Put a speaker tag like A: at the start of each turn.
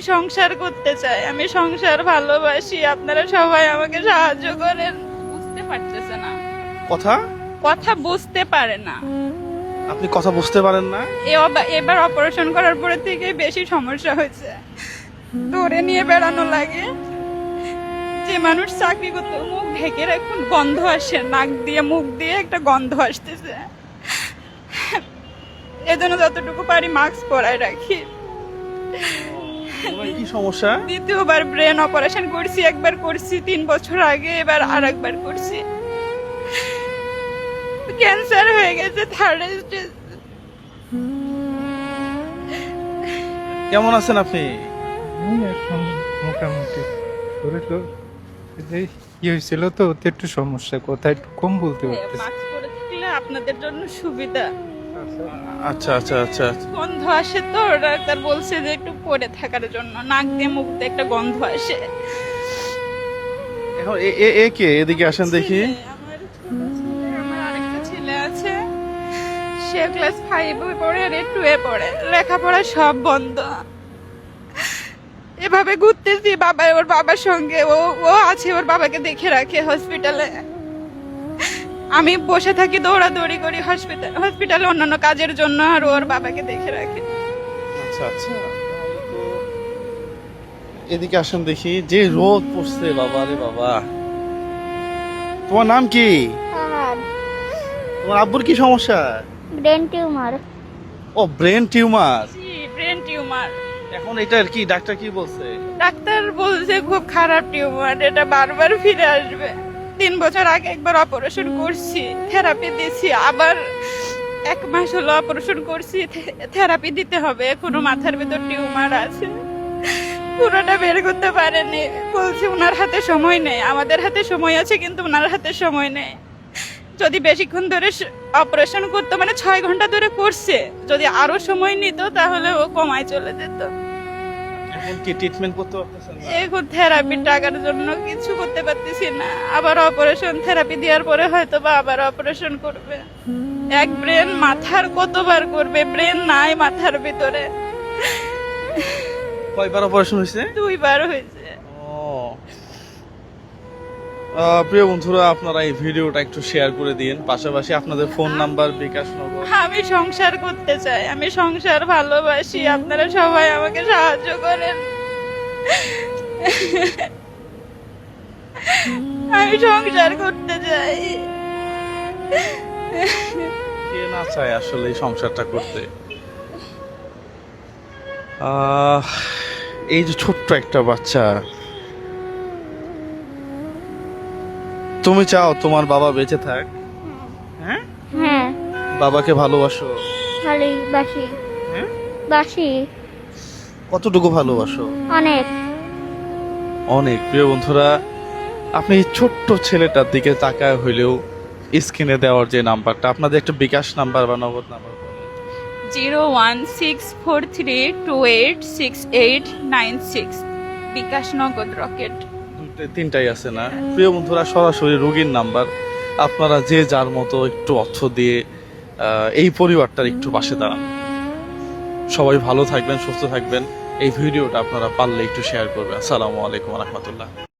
A: সংসার করতে চাই, আমি সংসার ভালোবাসি, আপনারা সবাই আমাকে সাহায্য করেন। বুঝতে পারতেছে না, কথা বুঝতে পারে না।
B: আপনি কথা বুঝতে পারেন না?
A: এবার অপারেশন করার পরে থেকে বেশি সমস্যা হয়েছে, ধরে নিয়ে বেড়ানো লাগে। যে মানুষ চাকরি করতো মুখ ঢেকে রাখুন, গন্ধ আসে নাক দিয়ে, মুখ দিয়ে একটা গন্ধ আসতেছে। এজন্য যতটুকু পারি মাস্ক পরায় রাখি।
B: কি সমস্যা?
A: দ্বিতীয়বার ব্রেন অপারেশন করছি, একবার করছি 3 বছর আগে, এবার আরেকবার করছি। ক্যান্সার হয়ে গেছে, 3rd স্টেজ।
B: কেমন আছেন আপনি?
C: এখন মোটামুটি শরীর কি হয়েছিল তো, ওতে একটু সমস্যা, কথা একটু কম বলতে পারতেছি।
A: মাস্ক পরে থাকলে আপনাদের জন্য সুবিধা।
B: আচ্ছা আচ্ছা আচ্ছা।
A: গন্ধ আসে তো, ডাক্তার বলছে যে একটু পরে থাকার জন্য, নাক দিয়ে মুখ দিয়ে একটা গন্ধ আসে।
B: এখন এ কে? এদিকে আসেন দেখি।
A: আমার ছোট ছেলে, আমার আরেকটা ছেলে আছে, সে ক্লাস 5 এ পড়ে আর 2 এ পড়ে, লেখাপড়া সব বন্ধ। এভাবে ঘুরতেছি ওর বাবার সঙ্গে, ও আছে, ওর বাবাকে দেখে রাখে হসপিটালে। আমি বসে থাকি, দৌড়াদৌড়ি করি হসপিটালে অন্যান্য কাজের জন্য, আর ওর বাবাকে দেখে রাখে।
B: আচ্ছা আচ্ছা। এদিকে আসেন দেখি। যে রোদ পড়ছে বাবা রে বাবা। তোমার নাম কি? তোমার আব্বুর কি সমস্যা?
D: Brain tumour.
B: ও, ব্রেন টিউমার।
A: জি, ব্রেন টিউমার।
B: এখন এটার কি ডাক্তার কি বলছে?
A: ডাক্তার বলছে খুব খারাপ টিউমার, এটা বারবার ফিরে আসবে। 3 বছর আগে একবার অপারেশন করছি, থেরাপি দিয়েছি, আবার 1 মাস হলো অপারেশন করছি, থেরাপি দিতে হবে। এখনো মাথার ভিতর টিউমার আছে, পুরোটা বের করতে পারেনি। বলছে ওনার হাতে সময় নেই, আমাদের হাতে সময় আছে কিন্তু ওনার হাতে সময় নেই। যদি বেশিক্ষণ ধরে অপারেশন করতো, মানে 6 ঘন্টা ধরে করছে, যদি আরো সময় নিত তাহলে ও কমায় চলে যেত।
B: এখন কি ট্রিটমেন্ট করতে পারতেছেন না?
A: এখন থেরাপির টাকার জন্য কিছু করতে পারতেছি না। আবার অপারেশন, থেরাপি দেওয়ার পরে হয়তো বা আবার অপারেশন করবে। এক ব্রেন, মাথার কতবার করবে, ব্রেন নাই মাথার ভিতরে।
B: কয়বার অপারেশন হয়েছে?
A: 2 বার হয়েছে।
B: ও, প্রিয় বন্ধুরা, আপনারা এই ভিডিওটা একটু শেয়ার করে দিন, পাশাপাশি আপনাদের ফোন নাম্বার, বিকাশ নগর।
A: আমি সংসার করতে চাই, আমি সংসার ভালোবাসি, আপনারা সবাই আমাকে সাহায্য করেন। আমি সংসার করতে চাই।
B: কে না চায় আসলে এই সংসারটা করতে? এই যে ছোট্ট একটা বাচ্চা, তুমি চাও তোমার বাবা বেঁচে থাক? হ্যাঁ,
D: হ্যাঁ,
B: বাবাকে ভালোবাসো?
D: ভালোই বাসি।
B: হ্যাঁ,
D: বাসি
B: কতটুকু ভালোবাসো?
D: অনেক।
B: অনেক। প্রিয় বন্ধুরা, আপনি এই ছোট্ট ছেলেটার দিকে তাকায় হইলেও স্ক্রিনে দেওয়ার যে নাম্বারটা, আপনাদের একটা বিকাশ নাম্বার বা নগদ নাম্বার,
A: 01643286896, বিকাশ নগদ রকেট।
B: 3টাই আছে না? প্রিয় বন্ধুরা, সরাসরি রোগীর নাম্বার। আপনারা যে যার মতো একটু অর্থ দিয়ে এই পরিবারটার একটু পাশে দাঁড়ান। সবাই ভালো থাকবেন, সুস্থ থাকবেন। এই ভিডিওটা আপনারা পারলে একটু শেয়ার করবেন। আসসালামু আলাইকুম ওয়া রাহমাতুল্লাহ।